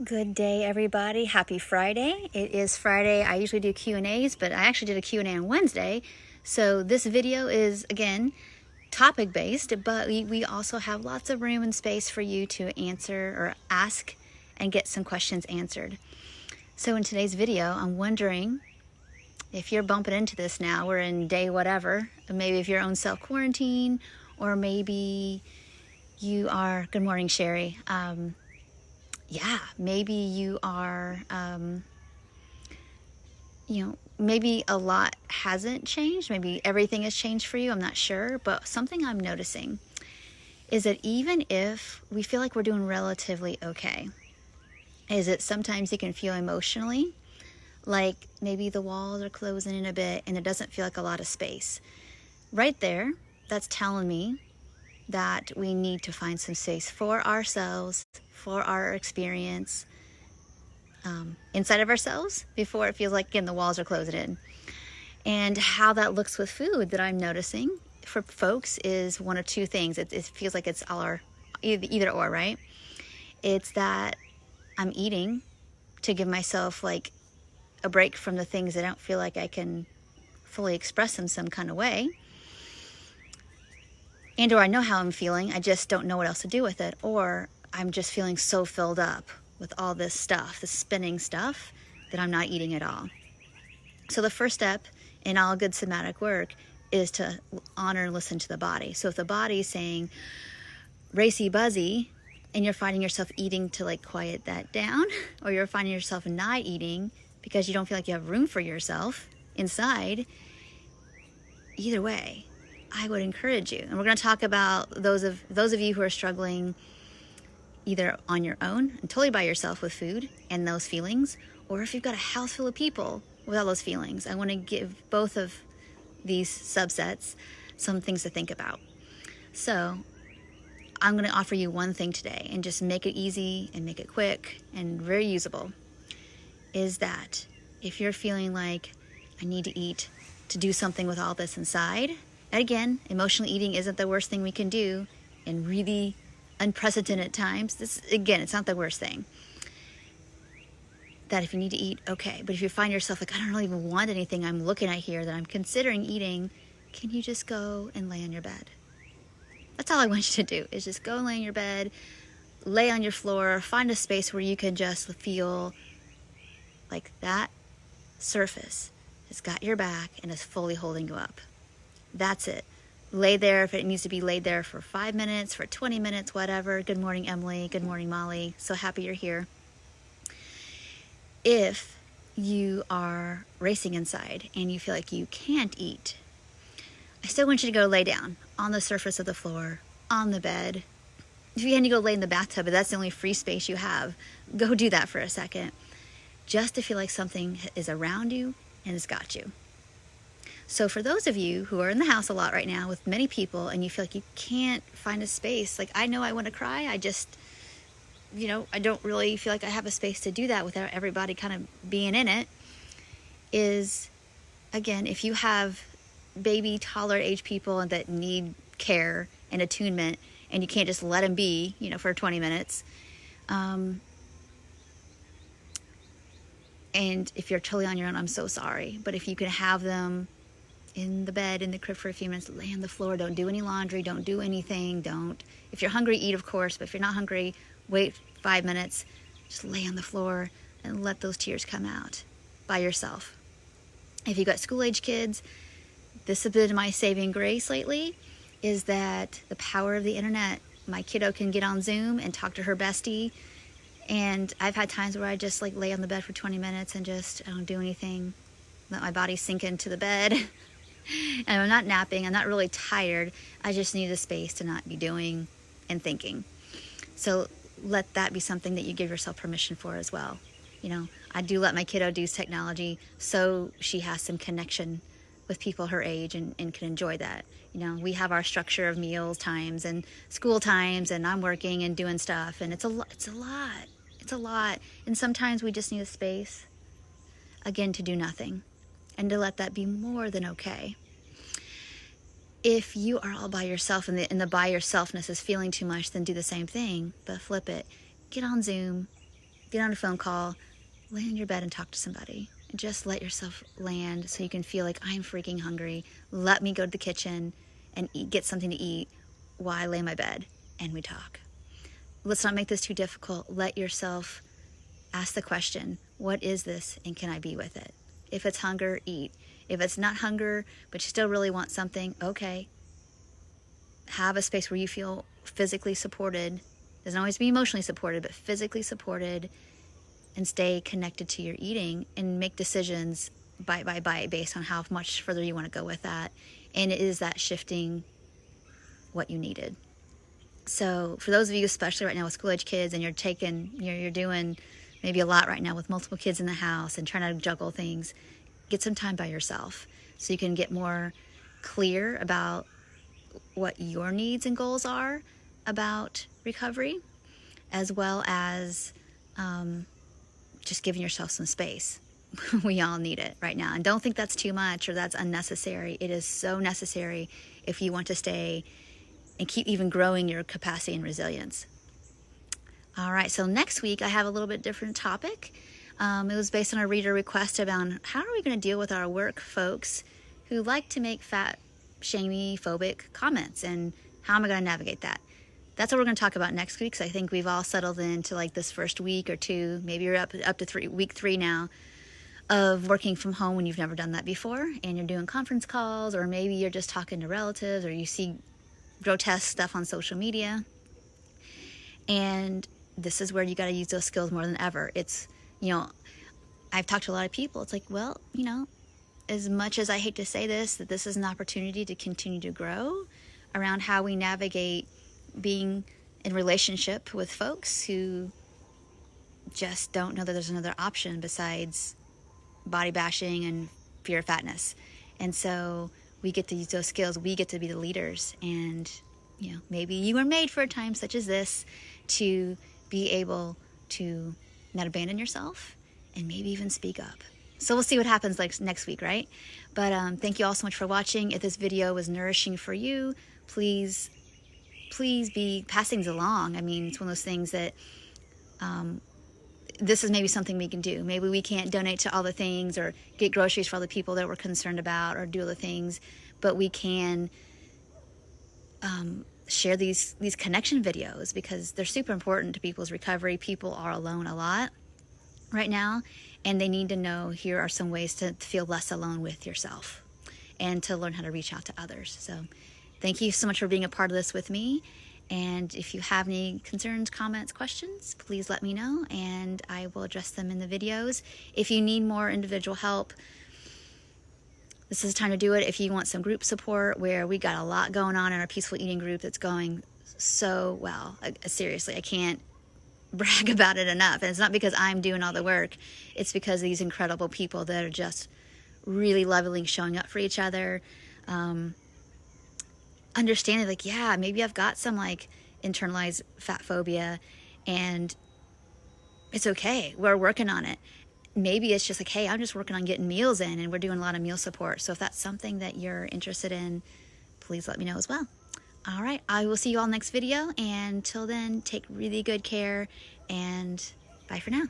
Good day, everybody. Happy Friday. It is Friday. I usually do Q&As, but I actually did a Q&A on Wednesday. So this video is, again, topic-based, but we also have lots of room and space for you to answer or ask and get some questions answered. So in today's video, I'm wondering if you're bumping into this now. We're in day whatever, maybe if you're on self-quarantine, or maybe you are, good morning, Sherry. Maybe you are, maybe a lot hasn't changed. Maybe everything has changed for you. I'm not sure. But something I'm noticing is that even if we feel like we're doing relatively okay, is that sometimes you can feel emotionally like maybe the walls are closing in a bit and it doesn't feel like a lot of space. Right there, that's telling me that we need to find some space for ourselves, for our experience, inside of ourselves before it feels like, again, the walls are closing in. And how that looks with food that I'm noticing for folks is one of two things. It feels like it's all either or, right? It's that I'm eating to give myself like a break from the things that I don't feel like I can fully express in some kind of way. Or I know how I'm feeling, I just don't know what else to do with it. Or I'm just feeling so filled up with all this stuff, this spinning stuff, that I'm not eating at all. So the first step in all good somatic work is to honor and listen to the body. So if the body's saying racy buzzy, and you're finding yourself eating to like quiet that down, or you're finding yourself not eating because you don't feel like you have room for yourself inside, either way, I would encourage you. And we're going to talk about those of you who are struggling either on your own and totally by yourself with food and those feelings, or if you've got a house full of people with all those feelings. I want to give both of these subsets some things to think about. So I'm going to offer you one thing today and just make it easy and make it quick and very usable, is that if you're feeling like I need to eat to do something with all this inside, and again, emotional eating isn't the worst thing we can do in really unprecedented times. This, again, it's not the worst thing. That if you need to eat, okay. But if you find yourself like, I don't really even want anything I'm looking at here that I'm considering eating, can you just go and lay on your bed? That's all I want you to do, is just go and lay on your bed, lay on your floor, find a space where you can just feel like that surface has got your back and is fully holding you up. That's it. Lay there if it needs to be laid there for 5 minutes, for 20 minutes, whatever. Good morning, Emily. Good morning, Molly. So happy you're here. If you are racing inside and you feel like you can't eat, I still want you to go lay down on the surface of the floor, on the bed. If you can, you go lay in the bathtub, but that's the only free space you have, go do that for a second, just to feel like something is around you and has got you. So for those of you who are in the house a lot right now with many people and you feel like you can't find a space, like I know I want to cry, I just, I don't really feel like I have a space to do that without everybody kind of being in it, is, again, if you have baby, toddler age people that need care and attunement and you can't just let them be, for 20 minutes, and if you're totally on your own, I'm so sorry. But if you can have them in the bed, in the crib for a few minutes, lay on the floor, don't do any laundry, don't do anything, if you're hungry, eat, of course, but if you're not hungry, wait 5 minutes, just lay on the floor and let those tears come out by yourself. If you've got school-age kids, this has been my saving grace lately, is that the power of the internet. My kiddo can get on Zoom and talk to her bestie, and I've had times where I just lay on the bed for 20 minutes and I don't do anything, let my body sink into the bed. And I'm not napping, I'm not really tired, I just need a space to not be doing and thinking. So let that be something that you give yourself permission for as well. I do let my kiddo use technology so she has some connection with people her age and can enjoy that. We have our structure of meals times and school times, and I'm working and doing stuff, and it's a lot. And sometimes we just need a space, again, to do nothing, and to let that be more than okay. If you are all by yourself and the by yourselfness is feeling too much, then do the same thing, but flip it. Get on Zoom, get on a phone call, lay in your bed and talk to somebody. And just let yourself land so you can feel like, I'm freaking hungry. Let me go to the kitchen and get something to eat while I lay in my bed and we talk. Let's not make this too difficult. Let yourself ask the question, what is this and can I be with it? If it's hunger, eat. If it's not hunger, but you still really want something, okay. Have a space where you feel physically supported. Doesn't always be emotionally supported, but physically supported, and stay connected to your eating and make decisions bite by bite based on how much further you want to go with that. And it is that shifting what you needed. So for those of you, especially right now with school-age kids, and you're doing maybe a lot right now with multiple kids in the house and trying to juggle things, get some time by yourself so you can get more clear about what your needs and goals are about recovery, as well as just giving yourself some space. We all need it right now. And don't think that's too much or that's unnecessary. It is so necessary if you want to stay and keep even growing your capacity and resilience. All right, so next week I have a little bit different topic. It was based on a reader request about how are we going to deal with our work folks who like to make fat, shamey, phobic comments, and how am I going to navigate that? That's what we're going to talk about next week, because I think we've all settled into like this first week or two, maybe you're up to week 3 now, of working from home when you've never done that before, and you're doing conference calls, or maybe you're just talking to relatives, or you see grotesque stuff on social media. And this is where you got to use those skills more than ever. It's, I've talked to a lot of people. It's like, well, as much as I hate to say this, that this is an opportunity to continue to grow around how we navigate being in relationship with folks who just don't know that there's another option besides body bashing and fear of fatness. And so we get to use those skills. We get to be the leaders. And, maybe you were made for a time such as this to be able to not abandon yourself and maybe even speak up. So we'll see what happens next week, right? But thank you all so much for watching. If this video was nourishing for you, please be passing these along. I mean, it's one of those things that this is maybe something we can do. Maybe we can't donate to all the things or get groceries for all the people that we're concerned about or do all the things, but we can share these connection videos, because they're super important to people's recovery. People are alone a lot right now, and they need to know here are some ways to feel less alone with yourself and to learn how to reach out to others. So thank you so much for being a part of this with me. And if you have any concerns, comments, questions, please let me know and I will address them in the videos. If you need more individual help, this is the time to do it. If you want some group support, where we got a lot going on in our peaceful eating group that's going so well. Seriously, I can't brag about it enough. And it's not because I'm doing all the work. It's because of these incredible people that are just really lovingly showing up for each other. Understanding maybe I've got some internalized fat phobia and it's okay. We're working on it. Maybe it's just hey, I'm just working on getting meals in, and we're doing a lot of meal support. So if that's something that you're interested in, please let me know as well. All right, I will see you all next video. And until then, take really good care and bye for now.